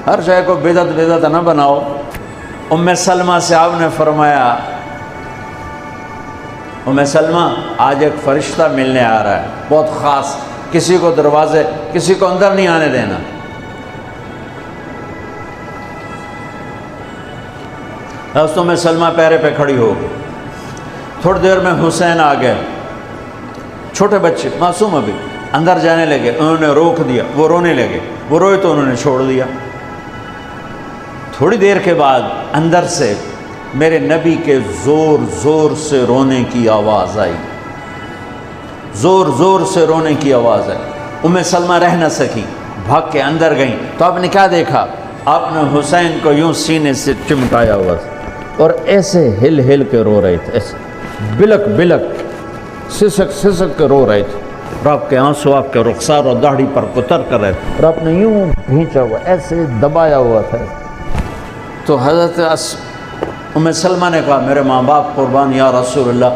ہر شے کو بدعت نہ بناؤ۔ ام سلمہ سے آپ نے فرمایا ام سلمہ آج ایک فرشتہ ملنے آ رہا ہے بہت خاص، کسی کو دروازے کسی کو اندر نہیں آنے دینا۔ دوستوں میں سلمہ پیرے پہ کھڑی ہو گئی۔ تھوڑی دیر میں حسین آ گئے، چھوٹے بچے معصوم ابھی، اندر جانے لگے، انہوں نے روک دیا، وہ رونے لگے، وہ روئے تو انہوں نے چھوڑ دیا۔ تھوڑی دیر کے بعد اندر سے میرے نبی کے زور زور سے رونے کی آواز آئی، زور زور سے رونے کی آواز آئی۔ ام سلمہ رہ نہ سکی، بھاگ کے اندر گئیں تو آپ نے کیا دیکھا؟ آپ نے حسین کو یوں سینے سے چمٹایا ہوا تھا اور ایسے ہل ہل کے رو رہے تھے، ایسے بلک بلک سسک سسک کے رو رہے تھے، اور آپ کے آنسو آپ کے رخسار اور داڑھی پر اتر کر رہے تھے، اور آپ نے یوں بھینچا ہوا ایسے دبایا ہوا تھا۔ تو حضرت ام سلمہ نے کہا میرے ماں باپ قربان یا رسول اللہ،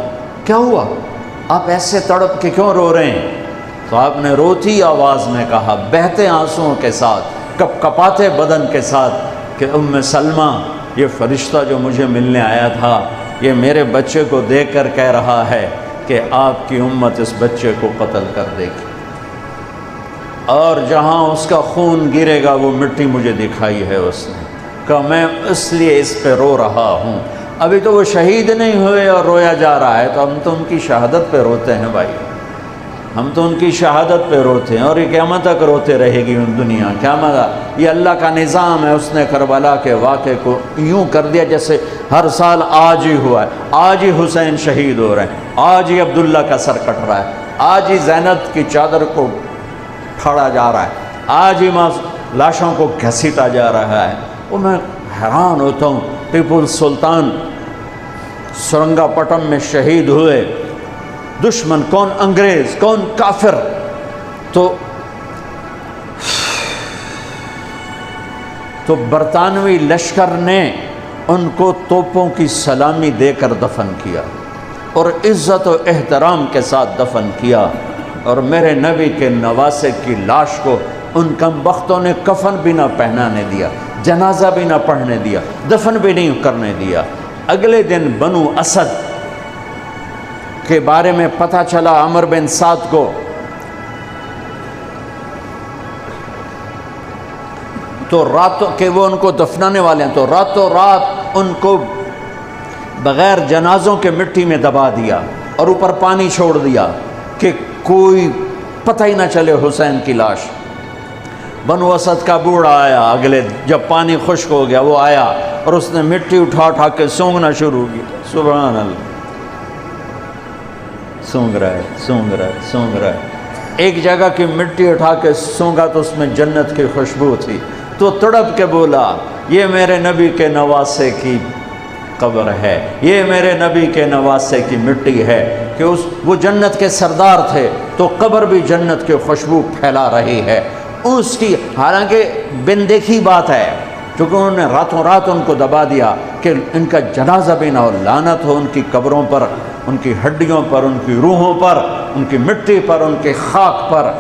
کیا ہوا؟ آپ ایسے تڑپ کے کیوں رو رہے ہیں؟ تو آپ نے روتی آواز میں کہا، بہتے آنسوؤں کے ساتھ، کپ کپاتے بدن کے ساتھ، کہ ام سلمہ یہ فرشتہ جو مجھے ملنے آیا تھا یہ میرے بچے کو دیکھ کر کہہ رہا ہے کہ آپ کی امت اس بچے کو قتل کر دے گی، اور جہاں اس کا خون گرے گا وہ مٹی مجھے دکھائی ہے اس نے، کہ میں اس لیے اس پہ رو رہا ہوں۔ ابھی تو وہ شہید نہیں ہوئے اور رویا جا رہا ہے، تو ہم تو ان کی شہادت پہ روتے ہیں بھائی، ہم تو ان کی شہادت پہ روتے ہیں، اور یہ قیامت تک روتے رہے گی ان دنیا۔ قیامت یہ اللہ کا نظام ہے، اس نے کربلا کے واقعے کو یوں کر دیا جیسے ہر سال آج ہی ہوا ہے، آج ہی حسین شہید ہو رہے ہیں، آج ہی عبداللہ کا سر کٹ رہا ہے، آج ہی زینب کی چادر کو پھاڑا جا رہا ہے، آج ہی لاشوں کو گھسیٹا جا رہا ہے۔ وہ میں حیران ہوتا ہوں، ٹیپو سلطان سرنگا پٹم میں شہید ہوئے، دشمن کون انگریز کون کافر، تو برطانوی لشکر نے ان کو توپوں کی سلامی دے کر دفن کیا اور عزت و احترام کے ساتھ دفن کیا، اور میرے نبی کے نواسے کی لاش کو ان کم بختوں نے کفن بھی نہ پہنانے دیا، جنازہ بھی نہ پڑھنے دیا، دفن بھی نہیں کرنے دیا۔ اگلے دن بنو اسد کے بارے میں پتہ چلا عمر بن سعد کو، تو راتوں کہ وہ ان کو دفنانے والے ہیں، تو راتوں رات ان کو بغیر جنازوں کے مٹی میں دبا دیا اور اوپر پانی چھوڑ دیا کہ کوئی پتہ ہی نہ چلے حسین کی لاش۔ بنو اسد کا بوڑھا آیا، اگلے جب پانی خشک ہو گیا وہ آیا اور اس نے مٹی اٹھا اٹھا کے سونگنا شروع کی، سبحان اللہ، سونگ رہا ہے سونگ رہا ہے سونگ رہا ہے، ایک جگہ کی مٹی اٹھا کے سونگا تو اس میں جنت کی خوشبو تھی، تو تڑپ کے بولا یہ میرے نبی کے نواسے کی قبر ہے، یہ میرے نبی کے نواسے کی مٹی ہے، کہ وہ جنت کے سردار تھے تو قبر بھی جنت کی خوشبو پھیلا رہی ہے اس کی، حالانکہ بن دیکھی بات ہے، کیونکہ انہوں نے راتوں رات ان کو دبا دیا کہ ان کا جنازہ بھی نہ ہو، لعنت ہو ان کی قبروں پر، ان کی ہڈیوں پر، ان کی روحوں پر، ان کی مٹی پر، ان کے خاک پر۔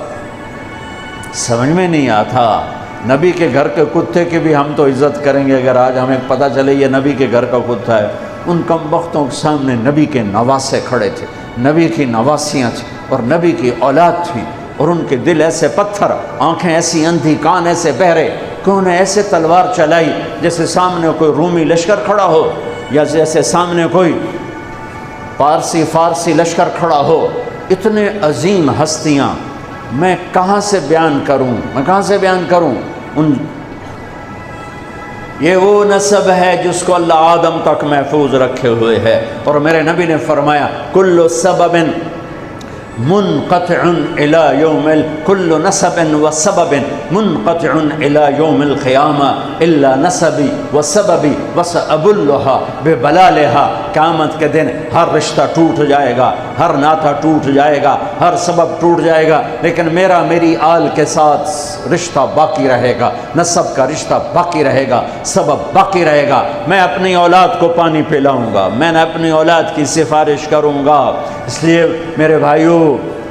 سمجھ میں نہیں آتا، نبی کے گھر کے کتے کی بھی ہم تو عزت کریں گے اگر آج ہمیں پتہ چلے یہ نبی کے گھر کا کتا ہے۔ ان کم بختوں کے سامنے نبی کے نواسے کھڑے تھے، نبی کی نواسیاں تھیں اور نبی کی اولاد تھی، اور ان کے دل ایسے پتھر، آنکھیں ایسی اندھی، کان ایسے بہرے کہ انہیں ایسے تلوار چلائی جیسے سامنے کوئی رومی لشکر کھڑا ہو، یا جیسے سامنے کوئی فارسی لشکر کھڑا ہو۔ اتنے عظیم ہستیاں میں کہاں سے بیان کروں؟ یہ وہ نسب ہے جس کو اللہ آدم تک محفوظ رکھے ہوئے ہے، اور میرے نبی نے فرمایا کل سبب منقطع الى يوم كل نسب وسبب منقطع الى يوم القيامة الا نسبي وسببي وسأبلها ببلالها۔ قیامت کے دن ہر رشتہ ٹوٹ جائے گا، ہر ناطہ ٹوٹ جائے گا، ہر سبب ٹوٹ جائے گا، لیکن میری آل کے ساتھ رشتہ باقی رہے گا، نسب کا رشتہ باقی رہے گا، سبب باقی رہے گا۔ میں اپنی اولاد کو پانی پلاؤں گا، میں نے اپنی اولاد کی سفارش کروں گا۔ اس لیے میرے بھائیوں،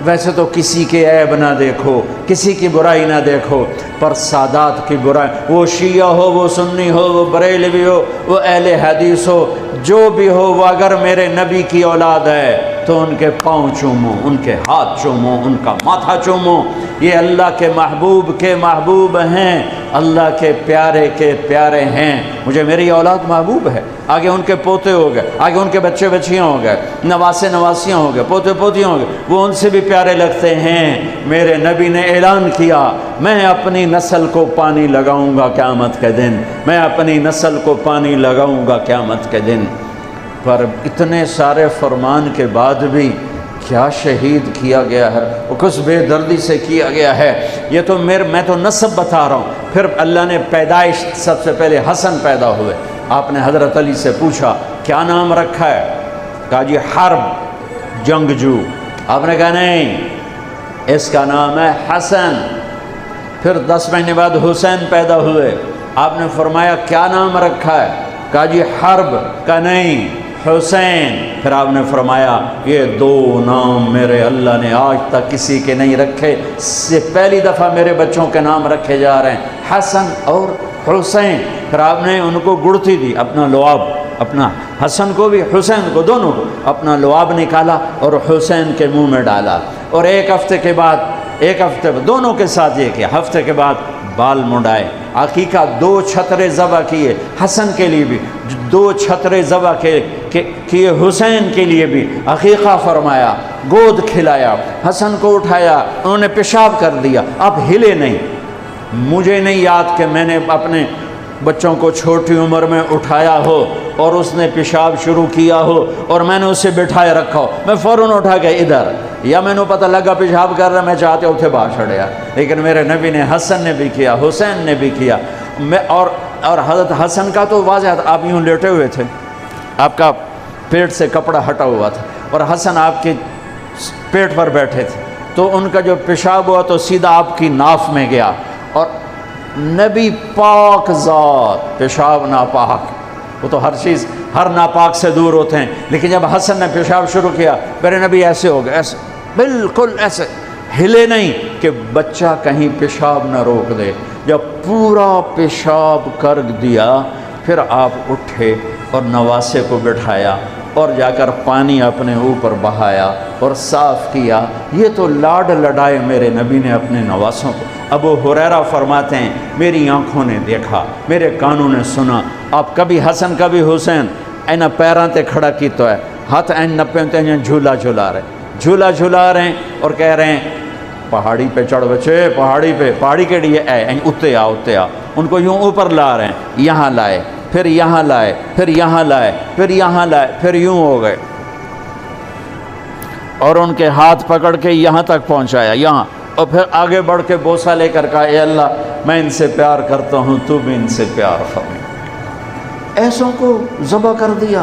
ویسے تو کسی کے عیب نہ دیکھو، کسی کی برائی نہ دیکھو، پر سادات کی برائی، وہ شیعہ ہو، وہ سنی ہو، وہ بریلوی ہو، وہ اہل حدیث ہو، جو بھی ہو، وہ اگر میرے نبی کی اولاد ہے تو ان کے پاؤں چومو، ان کے ہاتھ چومو، ان کا ماتھا چومو۔ یہ اللہ کے محبوب ہیں، اللہ کے پیارے ہیں۔ مجھے میری اولاد محبوب ہے، آگے ان کے پوتے ہو گئے، آگے ان کے بچے بچیاں ہو گئے، نواسیاں ہو گئے، پوتے پوتیاں ہو گئے، وہ ان سے بھی پیارے لگتے ہیں۔ میرے نبی نے اعلان کیا، میں اپنی نسل کو پانی لگاؤں گا قیامت کے دن، میں اپنی نسل کو پانی لگاؤں گا قیامت کے دن۔ پر اتنے سارے فرمان کے بعد بھی کیا شہید کیا گیا ہے، وہ کس بے دردی سے کیا گیا ہے۔ یہ تو میں تو نسب بتا رہا ہوں۔ پھر اللہ نے پیدائش، سب سے پہلے حسن پیدا ہوئے۔ آپ نے حضرت علی سے پوچھا کیا نام رکھا ہے؟ کہا جی حرب، جنگجو۔ آپ نے کہا نہیں، اس کا نام ہے حسن۔ پھر 10 مہینے بعد حسین پیدا ہوئے۔ آپ نے فرمایا کیا نام رکھا ہے؟ کہا جی حرب۔ کہا نہیں، حسین۔ پھر آپ نے فرمایا یہ 2 نام میرے اللہ نے آج تک کسی کے نہیں رکھے، سے پہلی دفعہ میرے بچوں کے نام رکھے جا رہے ہیں، حسن اور حسین۔ پھر آپ نے ان کو گڑتی دی، اپنا لعاب، اپنا حسن کو بھی حسین کو، دونوں کو اپنا لعاب نکالا اور حسین کے منہ میں ڈالا۔ اور ایک ہفتے دونوں کے ساتھ یہ کیا، ہفتے کے بعد بال منڈائے، عقیقہ 2 چھترے ذبح کیے، حسن کے لیے بھی 2 چھترے ذبح کیے، حسین کے لیے بھی عقیقہ فرمایا، گود کھلایا، حسن کو اٹھایا، انہوں نے پیشاب کر دیا، آپ ہلے نہیں۔ مجھے نہیں یاد کہ میں نے اپنے بچوں کو چھوٹی عمر میں اٹھایا ہو اور اس نے پیشاب شروع کیا ہو اور میں نے اسے بٹھائے رکھا ہو، میں فوراً اٹھا کے ادھر، یا میں نے پتہ لگا پیشاب کر رہا، میں چاہتے اتھے باہر چھڑیا۔ لیکن میرے نبی نے حسن نے بھی کیا، حسین نے بھی کیا۔ اور حضرت حسن کا تو واضح تھا، آپ یوں لیٹے ہوئے تھے، آپ کا پیٹ سے کپڑا ہٹا ہوا تھا، اور حسن آپ کے پیٹ پر بیٹھے تھے، تو ان کا جو پیشاب ہوا تو سیدھا آپ کی ناف میں گیا۔ اور نبی پاک ذات، پیشاب ناپاک، وہ تو ہر چیز ہر ناپاک سے دور ہوتے ہیں، لیکن جب حسن نے پیشاب شروع کیا، میرے نبی ایسے ہو گئے، ایسے بالکل ایسے ہلے نہیں کہ بچہ کہیں پیشاب نہ روک دے۔ جب پورا پیشاب کر دیا، پھر آپ اٹھے اور نواسے کو بٹھایا اور جا کر پانی اپنے اوپر بہایا اور صاف کیا۔ یہ تو لاڈ لڈائے میرے نبی نے اپنے نواسوں کو۔ ابو ہریرہ فرماتے ہیں میری آنکھوں نے دیکھا، میرے کانوں نے سنا، آپ کبھی حسن کبھی حسین اینا پیراں تے کھڑا کی تو ہے، ہاتھ این نپے تے جھولا جھلا رہے ہیں اور کہہ رہے ہیں پہاڑی پہ چڑھ بچے، پہاڑی کے لیے اتے آ۔ ان کو یوں اوپر لا رہے ہیں، یہاں لائے، پھر یہاں لائے، پھر یہاں لائے، پھر یہاں لائے، پھر یوں ہو گئے، اور ان کے ہاتھ پکڑ کے یہاں تک پہنچایا، یہاں، اور پھر آگے بڑھ کے بوسہ لے کر کہا اے اللہ میں ان سے پیار کرتا ہوں، تو بھی ان سے پیار فرما۔ ایسوں کو ذبح کر دیا۔